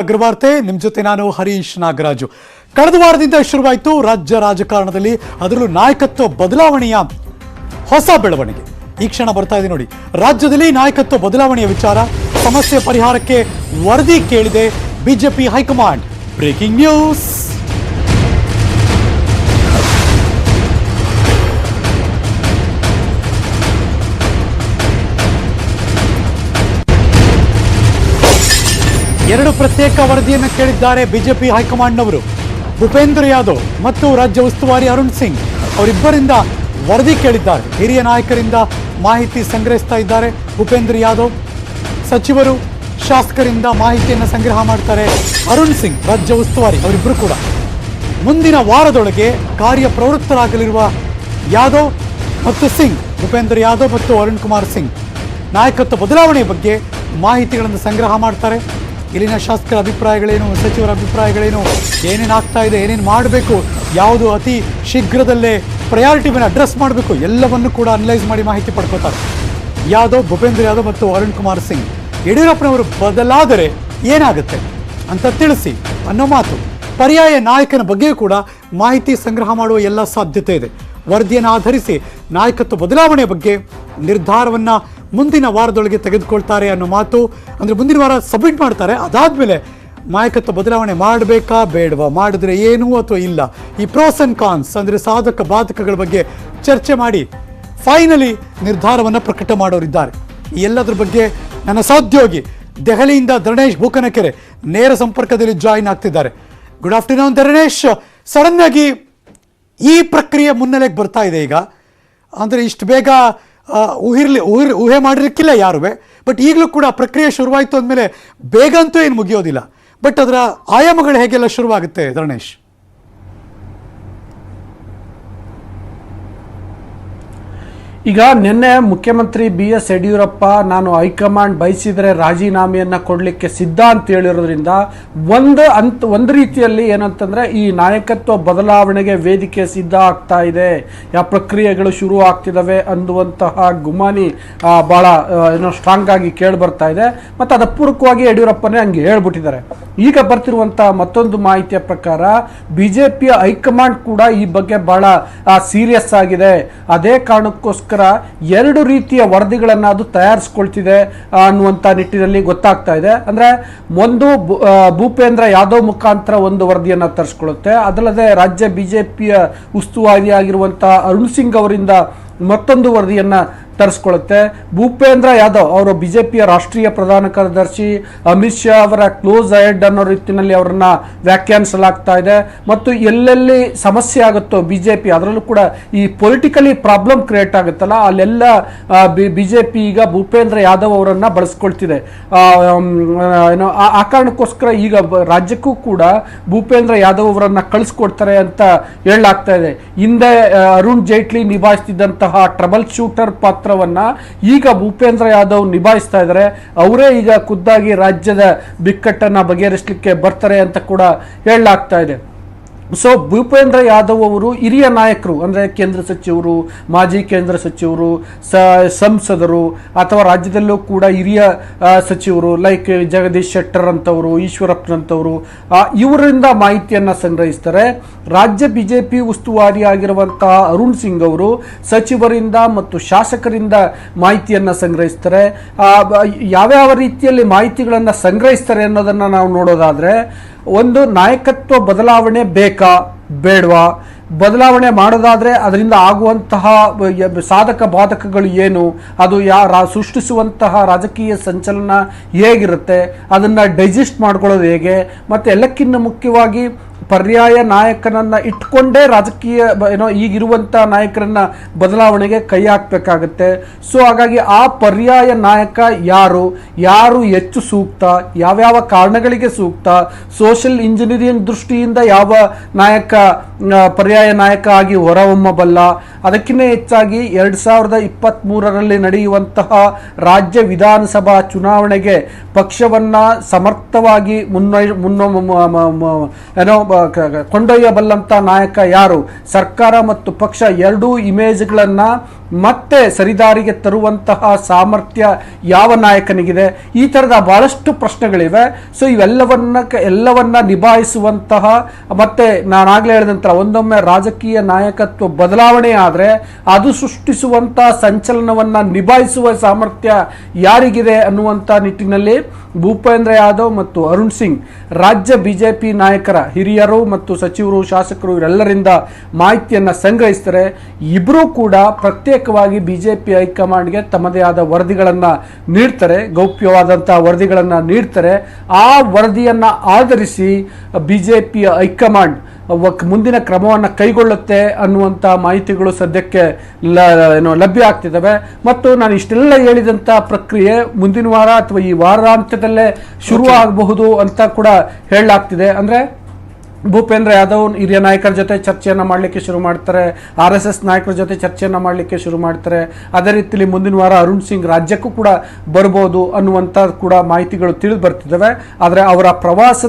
ಅಗ್ರವಾರ್ತೆ ನಿಮ್ಮ ಜೊತೆ ನಾನು ಹರೀಶ್ ನಾಗರಾಜು. ಕಳೆದ ವಾರದಿಂದ ಶುರುವಾಯಿತು ರಾಜ್ಯ ರಾಜಕಾರಣದಲ್ಲಿ, ಅದರಲ್ಲೂ ನಾಯಕತ್ವ ಬದಲಾವಣೆಯ ಹೊಸ ಬೆಳವಣಿಗೆ. ಈ ಕ್ಷಣ ಬರ್ತಾ ಇದೆ ನೋಡಿ. ರಾಜ್ಯದಲ್ಲಿ ನಾಯಕತ್ವ ಬದಲಾವಣೆಯ ವಿಚಾರ, ಸಮಸ್ಯೆ ಪರಿಹಾರಕ್ಕೆ ವರದಿ ಕೇಳಿದೆ ಬಿಜೆಪಿ ಹೈಕಮಾಂಡ್. Breaking news. ಎರಡು ಪ್ರತ್ಯೇಕ ವರದಿಯನ್ನು ಕೇಳಿದ್ದಾರೆ ಬಿಜೆಪಿ ಹೈಕಮಾಂಡ್ನವರು. ಭೂಪೇಂದ್ರ ಯಾದವ್ ಮತ್ತು ರಾಜ್ಯ ಉಸ್ತುವಾರಿ ಅರುಣ್ ಸಿಂಗ್ ಅವರಿಬ್ಬರಿಂದ ವರದಿ ಕೇಳಿದ್ದಾರೆ. ಹಿರಿಯ ನಾಯಕರಿಂದ ಮಾಹಿತಿ ಸಂಗ್ರಹಿಸ್ತಾ ಇದ್ದಾರೆ. ಭೂಪೇಂದ್ರ ಯಾದವ್ ಸಚಿವರು, ಶಾಸಕರಿಂದ ಮಾಹಿತಿಯನ್ನು ಸಂಗ್ರಹ ಮಾಡ್ತಾರೆ. ಅರುಣ್ ಸಿಂಗ್ ರಾಜ್ಯ ಉಸ್ತುವಾರಿ, ಅವರಿಬ್ಬರು ಕೂಡ ಮುಂದಿನ ವಾರದೊಳಗೆ ಕಾರ್ಯಪ್ರವೃತ್ತರಾಗಲಿರುವ ಯಾದವ್ ಮತ್ತು ಸಿಂಗ್, ಭೂಪೇಂದ್ರ ಯಾದವ್ ಮತ್ತು ಅರುಣ್ ಕುಮಾರ್ ಸಿಂಗ್ ನಾಯಕತ್ವ ಬದಲಾವಣೆ ಬಗ್ಗೆ ಮಾಹಿತಿಗಳನ್ನು ಸಂಗ್ರಹ ಮಾಡ್ತಾರೆ. ಇಲ್ಲಿನ ಶಾಸಕರ ಅಭಿಪ್ರಾಯಗಳೇನು, ಸಚಿವರ ಅಭಿಪ್ರಾಯಗಳೇನು, ಏನೇನು ಆಗ್ತಾ ಇದೆ, ಏನೇನು ಮಾಡಬೇಕು, ಯಾವುದು ಅತಿ ಶೀಘ್ರದಲ್ಲೇ ಪ್ರಯಾರಿಟಿಯನ್ನು ಅಡ್ರೆಸ್ ಮಾಡಬೇಕು, ಎಲ್ಲವನ್ನು ಕೂಡ ಅನಲೈಸ್ ಮಾಡಿ ಮಾಹಿತಿ ಪಡ್ಕೋತಾರೆ. ಯಾದವ್, ಭೂಪೇಂದ್ರ ಯಾದವ್ ಮತ್ತು ಅರುಣ್ ಕುಮಾರ್ ಸಿಂಗ್ ಯಡಿಯೂರಪ್ಪನವರು ಬದಲಾದರೆ ಏನಾಗುತ್ತೆ ಅಂತ ತಿಳಿಸಿ ಅನ್ನೋ ಮಾತು. ಪರ್ಯಾಯ ನಾಯಕನ ಬಗ್ಗೆಯೂ ಕೂಡ ಮಾಹಿತಿ ಸಂಗ್ರಹ ಮಾಡುವ ಎಲ್ಲ ಸಾಧ್ಯತೆ ಇದೆ. ವರದಿಯನ್ನು ಆಧರಿಸಿ ನಾಯಕತ್ವ ಬದಲಾವಣೆ ಬಗ್ಗೆ ನಿರ್ಧಾರವನ್ನು ಮುಂದಿನ ವಾರದೊಳಗೆ ತೆಗೆದುಕೊಳ್ತಾರೆ ಅನ್ನೋ ಮಾತು. ಅಂದರೆ ಮುಂದಿನ ವಾರ ಸಬ್ಮಿಟ್ ಮಾಡ್ತಾರೆ. ಅದಾದಮೇಲೆ ನಾಯಕತ್ವ ಬದಲಾವಣೆ ಮಾಡಬೇಕಾ ಬೇಡವಾ, ಮಾಡಿದ್ರೆ ಏನು ಅಥವಾ ಇಲ್ಲ, ಈ ಪ್ರೋಸ್ ಆ್ಯಂಡ್ ಕಾನ್ಸ್ ಅಂದರೆ ಸಾಧಕ ಬಾಧಕಗಳ ಬಗ್ಗೆ ಚರ್ಚೆ ಮಾಡಿ ಫೈನಲಿ ನಿರ್ಧಾರವನ್ನು ಪ್ರಕಟ ಮಾಡೋರಿದ್ದಾರೆ. ಈ ಎಲ್ಲದರ ಬಗ್ಗೆ ನನ್ನ ಸಹೋದ್ಯೋಗಿ ದೆಹಲಿಯಿಂದ ಧರಣೇಶ್ ಬೂಕನಕೆರೆ ನೇರ ಸಂಪರ್ಕದಲ್ಲಿ ಜಾಯಿನ್ ಆಗ್ತಿದ್ದಾರೆ. Good afternoon Dharanesh. ಸಡನ್ ಆಗಿ ಈ ಪ್ರಕ್ರಿಯೆ ಮುನ್ನೆಲೆಗೆ ಬರ್ತಾ ಇದೆ ಈಗ. ಅಂದರೆ ಇಷ್ಟು ಬೇಗ ಊಹೆ ಮಾಡಿರಕ್ಕಿಲ್ಲ ಯಾರು. ಬಟ್ ಈಗಲೂ ಕೂಡ ಪ್ರಕ್ರಿಯೆ ಶುರುವಾಯಿತು ಅಂದಮೇಲೆ ಬೇಗ ಅಂತೂ ಏನು ಮುಗಿಯೋದಿಲ್ಲ. ಬಟ್ ಅದರ ಆಯಾಮಗಳು ಹೇಗೆಲ್ಲ ಶುರುವಾಗುತ್ತೆ ಧರಣೇಶ್? ಈಗ ನಿನ್ನೆ ಮುಖ್ಯಮಂತ್ರಿ BS ಯಡಿಯೂರಪ್ಪ ನಾನು ಹೈಕಮಾಂಡ್ ಬಯಸಿದರೆ ರಾಜೀನಾಮೆಯನ್ನು ಕೊಡಲಿಕ್ಕೆ ಸಿದ್ಧ ಅಂತ ಹೇಳಿರೋದ್ರಿಂದ ಒಂದು ರೀತಿಯಲ್ಲಿ ಏನಂತಂದರೆ ಈ ನಾಯಕತ್ವ ಬದಲಾವಣೆಗೆ ವೇದಿಕೆ ಸಿದ್ಧ ಆಗ್ತಾ ಇದೆ, ಯಾವ ಪ್ರಕ್ರಿಯೆಗಳು ಶುರು ಆಗ್ತಿದ್ದಾವೆ ಅನ್ನುವಂತಹ ಗುಮಾನಿ ಭಾಳ ಸ್ಟ್ರಾಂಗ್ ಆಗಿ ಕೇಳಿ ಬರ್ತಾ ಇದೆ. ಮತ್ತು ಅದರ ಪೂರ್ವಕವಾಗಿ ಯಡಿಯೂರಪ್ಪನೇ ಹಂಗೆ ಹೇಳ್ಬಿಟ್ಟಿದ್ದಾರೆ. ಈಗ ಬರ್ತಿರುವಂಥ ಮತ್ತೊಂದು ಮಾಹಿತಿಯ ಪ್ರಕಾರ BJP ಹೈಕಮಾಂಡ್ ಕೂಡ ಈ ಬಗ್ಗೆ ಭಾಳ ಸೀರಿಯಸ್ ಆಗಿದೆ. ಅದೇ ಕಾರಣಕ್ಕೋಸ್ಕರ ಎರಡು ರೀತಿಯ ವರದಿಗಳನ್ನು ಅದು ತಯಾರಿಸ್ಕೊಳ್ತಿದೆ ಅನ್ನುವಂಥ ನಿಟ್ಟಿನಲ್ಲಿ ಗೊತ್ತಾಗ್ತಾ ಇದೆ. ಅಂದರೆ ಒಂದು ಭೂಪೇಂದ್ರ ಯಾದವ್ ಮುಖಾಂತರ ಒಂದು ವರದಿಯನ್ನು ತರಿಸ್ಕೊಳ್ಳುತ್ತೆ. ಅದಲ್ಲದೆ ರಾಜ್ಯ BJPಯ ಉಸ್ತುವಾರಿಯಾಗಿರುವಂಥ ಅರುಣ್ ಸಿಂಗ್ ಅವರಿಂದ ಮತ್ತೊಂದು ವರದಿಯನ್ನು ತರಿಸ್ಕೊಳ್ಳುತ್ತೆ. ಭೂಪೇಂದ್ರ ಯಾದವ್ ಅವರು BJPಯ ರಾಷ್ಟ್ರೀಯ ಪ್ರಧಾನ ಕಾರ್ಯದರ್ಶಿ, ಅಮಿತ್ ಶಾ ಅವರ ಕ್ಲೋಸ್ ಹೆಡ್ ಅನ್ನೋ ರೀತಿಯಲ್ಲಿ ಅವರನ್ನ ವ್ಯಾಖ್ಯಾನಿಸಲಾಗ್ತಾ ಇದೆ. ಮತ್ತು ಎಲ್ಲೆಲ್ಲಿ ಸಮಸ್ಯೆ ಆಗುತ್ತೋ BJP, ಅದರಲ್ಲೂ ಕೂಡ ಈ ಪೊಲಿಟಿಕಲಿ ಪ್ರಾಬ್ಲಮ್ ಕ್ರಿಯೇಟ್ ಆಗುತ್ತಲ್ಲ, ಅಲ್ಲೆಲ್ಲ BJP ಈಗ ಭೂಪೇಂದ್ರ ಯಾದವ್ ಅವರನ್ನ ಬಳಸ್ಕೊಳ್ತಿದೆ. ಆ ಕಾರಣಕ್ಕೋಸ್ಕರ ಈಗ ರಾಜ್ಯಕ್ಕೂ ಕೂಡ ಭೂಪೇಂದ್ರ ಯಾದವ್ ಅವರನ್ನ ಕಳಿಸ್ಕೊಡ್ತಾರೆ ಅಂತ ಹೇಳಲಾಗ್ತಾ ಇದೆ. ಹಿಂದೆ ಅರುಣ್ ಜೇಟ್ಲಿ ನಿಭಾಯಿಸ್ತಿದ್ದಂತಹ ಟ್ರಬಲ್ ಶೂಟರ್ ಪಾತ್ರವನ್ನ ಈಗ ಭೂಪೇಂದ್ರ ಯಾದವ್ ನಿಭಾಯಿಸ್ತಾ ಇದ್ದಾರೆ. ಅವರೇ ಈಗ ಖುದ್ದಾಗಿ ರಾಜ್ಯದ ಬಿಕ್ಕಟ್ಟನ್ನ ಬಗೆಹರಿಸಲಿಕ್ಕೆ ಬರ್ತಾರೆ ಅಂತ ಕೂಡ ಹೇಳಲಾಗ್ತಾ ಇದೆ. ಸೊ ಭೂಪೇಂದ್ರ ಯಾದವ್ ಅವರು ಹಿರಿಯ ನಾಯಕರು, ಅಂದರೆ ಕೇಂದ್ರ ಸಚಿವರು, ಮಾಜಿ ಕೇಂದ್ರ ಸಚಿವರು, ಸಂಸದರು ಅಥವಾ ರಾಜ್ಯದಲ್ಲೂ ಕೂಡ ಹಿರಿಯ ಸಚಿವರು ಲೈಕ್ ಜಗದೀಶ್ ಶೆಟ್ಟರ್ ಅಂತವರು, ಈಶ್ವರಪ್ಪನಂತವರು, ಇವರಿಂದ ಮಾಹಿತಿಯನ್ನು ಸಂಗ್ರಹಿಸ್ತಾರೆ. ರಾಜ್ಯ BJP ಉಸ್ತುವಾರಿ ಆಗಿರುವಂತಹ ಅರುಣ್ ಸಿಂಗ್ ಅವರು ಸಚಿವರಿಂದ ಮತ್ತು ಶಾಸಕರಿಂದ ಮಾಹಿತಿಯನ್ನು ಸಂಗ್ರಹಿಸ್ತಾರೆ. ಯಾವ್ಯಾವ ರೀತಿಯಲ್ಲಿ ಮಾಹಿತಿಗಳನ್ನು ಸಂಗ್ರಹಿಸ್ತಾರೆ ಅನ್ನೋದನ್ನು ನಾವು ನೋಡೋದಾದರೆ, ಒಂದು ನಾಯಕತ್ವ ಬದಲಾವಣೆ ಬೇಕಾ ಬೇಡವಾ, ಬದಲಾವಣೆ ಮಾಡೋದಾದರೆ ಅದರಿಂದ ಆಗುವಂತಹ ಸಾಧಕ ಬಾಧಕಗಳು ಏನು, ಅದು ಸೃಷ್ಟಿಸುವಂತಹ ರಾಜಕೀಯ ಸಂಚಲನ ಹೇಗಿರುತ್ತೆ, ಅದನ್ನು ಡೈಜೆಸ್ಟ್ ಮಾಡ್ಕೊಳ್ಳೋದು ಹೇಗೆ, ಮತ್ತು ಎಲ್ಲಕ್ಕಿಂತ ಮುಖ್ಯವಾಗಿ ಪರ್ಯಾಯ ನಾಯಕನನ್ನು ಇಟ್ಕೊಂಡೇ ರಾಜಕೀಯ ಈಗಿರುವಂಥ ನಾಯಕರನ್ನ ಬದಲಾವಣೆಗೆ ಕೈ ಹಾಕಬೇಕಾಗತ್ತೆ. ಸೊ ಹಾಗಾಗಿ ಆ ಪರ್ಯಾಯ ನಾಯಕ ಯಾರು ಹೆಚ್ಚು ಸೂಕ್ತ, ಯಾವ್ಯಾವ ಕಾರಣಗಳಿಗೆ ಸೂಕ್ತ, ಸೋಷಿಯಲ್ ಇಂಜಿನಿಯರಿಂಗ್ ದೃಷ್ಟಿಯಿಂದ ಯಾವ ನಾಯಕ ಪರ್ಯಾಯ ನಾಯಕ ಆಗಿ ಹೊರಹೊಮ್ಮಬಲ್ಲ, ಅದಕ್ಕಿಂತ ಹೆಚ್ಚಾಗಿ 2023ರಲ್ಲಿ ನಡೆಯುವಂತಹ ರಾಜ್ಯ ವಿಧಾನಸಭಾ ಚುನಾವಣೆಗೆ ಪಕ್ಷವನ್ನ ಸಮರ್ಥವಾಗಿ ಕೊಂಡೊಯ್ಯಬಲ್ಲಂತ ನಾಯಕ ಯಾರು, ಸರ್ಕಾರ ಮತ್ತು ಪಕ್ಷ ಎರಡೂ ಇಮೇಜ್ಗಳನ್ನ ಮತ್ತೆ ಸರಿದಾರಿಗೆ ತರುವಂತಹ ಸಾಮರ್ಥ್ಯ ಯಾವ ನಾಯಕನಿಗಿದೆ, ಈ ತರದ ಬಹಳಷ್ಟು ಪ್ರಶ್ನೆಗಳಿವೆ. ಸೊ ಎಲ್ಲವನ್ನ ನಿಭಾಯಿಸುವಂತಹ, ಮತ್ತೆ ನಾನಾಗ್ಲೇ ಹೇಳಿದಂತ ಒಂದೊಮ್ಮೆ ರಾಜಕೀಯ ನಾಯಕತ್ವ ಬದಲಾವಣೆ ಆದ್ರೆ ಅದು ಸೃಷ್ಟಿಸುವಂತಹ ಸಂಚಲನವನ್ನ ನಿಭಾಯಿಸುವ ಸಾಮರ್ಥ್ಯ ಯಾರಿಗಿದೆ ಅನ್ನುವಂತ ನಿಟ್ಟಿನಲ್ಲಿ ಭೂಪೇಂದ್ರ ಯಾದವ್ ಮತ್ತು ಅರುಣ್ ಸಿಂಗ್ ರಾಜ್ಯ ಬಿಜೆಪಿ ನಾಯಕರ, ಹಿರಿಯರು ಮತ್ತು ಸಚಿವರು, ಶಾಸಕರು ಇವರೆಲ್ಲರಿಂದ ಮಾಹಿತಿಯನ್ನ ಸಂಗ್ರಹಿಸ್ತಾರೆ. ಇಬ್ಬರೂ ಕೂಡ ಪ್ರತ್ಯೇಕವಾಗಿ ಬಿಜೆಪಿ ಹೈಕಮಾಂಡ್ಗೆ ತಮ್ಮದೇ ಆದ ವರದಿಗಳನ್ನ ನೀಡ್ತಾರೆ, ಗೌಪ್ಯವಾದಂತಹ ವರದಿಗಳನ್ನ ನೀಡ್ತಾರೆ. ಆ ವರದಿಯನ್ನ ಆಧರಿಸಿ ಬಿಜೆಪಿಯ ಹೈಕಮಾಂಡ್ ಮುಂದಿನ ಕ್ರಮವನ್ನು ಕೈಗೊಳ್ಳುತ್ತೆ ಅನ್ನುವಂಥ ಮಾಹಿತಿಗಳು ಸದ್ಯಕ್ಕೆ ಲಭ್ಯ ಆಗ್ತಿದ್ದಾವೆ. ಮತ್ತು ನಾನು ಇಷ್ಟೆಲ್ಲ ಹೇಳಿದಂಥ ಪ್ರಕ್ರಿಯೆ ಮುಂದಿನ ವಾರ ಅಥವಾ ಈ ವಾರಾಂತ್ಯದಲ್ಲೇ ಶುರು ಆಗಬಹುದು ಅಂತ ಕೂಡ ಹೇಳಲಾಗ್ತಿದೆ. ಅಂದರೆ ಭೂಪೇಂದ್ರ ಯಾದವ್ ಹಿರಿಯ ನಾಯಕರ ಜೊತೆ ಚರ್ಚೆಯನ್ನು ಮಾಡಲಿಕ್ಕೆ ಶುರು ಮಾಡ್ತಾರೆ, RSS ನಾಯಕರ ಜೊತೆ ಚರ್ಚೆಯನ್ನು ಮಾಡಲಿಕ್ಕೆ ಶುರು ಮಾಡ್ತಾರೆ. ಅದೇ ರೀತಿಯಲ್ಲಿ ಮುಂದಿನ ವಾರ ಅರುಣ್ ಸಿಂಗ್ ರಾಜ್ಯಕ್ಕೂ ಕೂಡ ಬರ್ಬೋದು ಅನ್ನುವಂಥ ಕೂಡ ಮಾಹಿತಿಗಳು ತಿಳಿದು ಬರ್ತಿದ್ದಾವೆ. ಆದರೆ ಅವರ ಪ್ರವಾಸದ